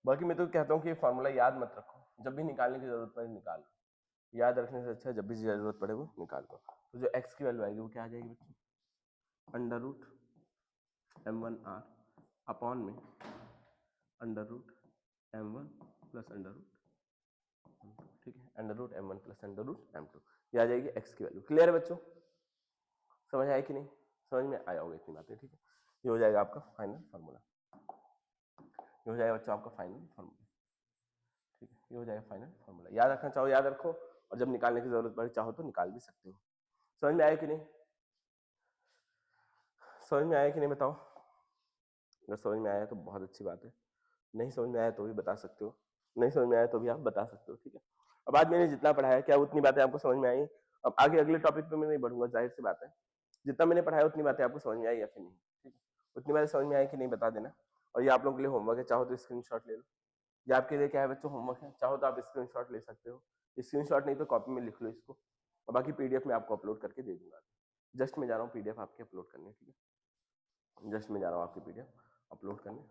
बाकी मैं तो कहता हूँ कि ये फॉर्मूला याद मत रखो, जब भी निकालने की जरूरत पड़े निकाल लो, याद रखने से अच्छा जब भी जरूरत पड़े वो निकाल दो। तो जो x की वैल्यू आएगी वो क्या आ जाएगी बच्चों, अंडर रूट m1r अपॉन में under root m1 plus under root m2। ठीक है, under root m1 plus under root m2, ये आ जाएगी x की वैल्यू। क्लियर है बच्चों, समझ आया कि नहीं, समझ में आया होगा इतनी बातें। ठीक है, ये हो जाएगा आपका फाइनल फार्मूला, ये हो जाएगा बच्चों आपका फाइनल फार्मूला। ठीक है, ये हो जाएगा फाइनल फार्मूला। याद रखना चाहो याद रखो, और जब निकालने की जरूरत पड़े चाहो तो निकाल भी सकते हो। समझ में आया कि नहीं, समझ में आया कि नहीं बताओ। अगर समझ में आया तो बहुत अच्छी बात है, नहीं समझ में आया तो भी बता सकते हो, नहीं समझ में आया तो भी आप बता सकते हो। ठीक है, अब आज मैंने जितना पढ़ाया क्या उतनी बातें आपको समझ में आई। अब आगे अगले टॉपिक पे मैं नहीं बढ़ूंगा, जाहिर सी बात है, जितना मैंने पढ़ाया उतनी बातें आपको समझ में आई या फिर नहीं। ठीक है, उतनी बातें समझ में आई कि नहीं बता देना। और ये आप लोगों के लिए होमवर्क है, चाहो तो स्क्रीनशॉट ले लो। ये आपके लिए क्या है बच्चों, होमवर्क है, चाहो तो आप स्क्रीनशॉट ले सकते हो। स्क्रीनशॉट नहीं तो कॉपी में लिख लो इसको, और बाकी पीडीएफ में आपको अपलोड करके दे दूंगा। जस्ट मैं जा रहा हूँ पीडीएफ आपके अपलोड करने। ठीक है, जस्ट मैं जा रहा हूँ आपकी पीडीएफ अपलोड करने।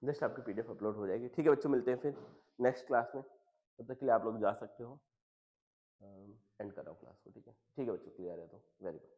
जस्ट आपकी पीडीएफ अपलोड हो जाएगी। ठीक है बच्चों, मिलते हैं फिर नेक्स्ट क्लास में। तब तक के लिए आप लोग जा सकते हो। एंड कर रहा हूँ क्लास को। ठीक है बच्चों, क्लियर है तो वेरी गुड।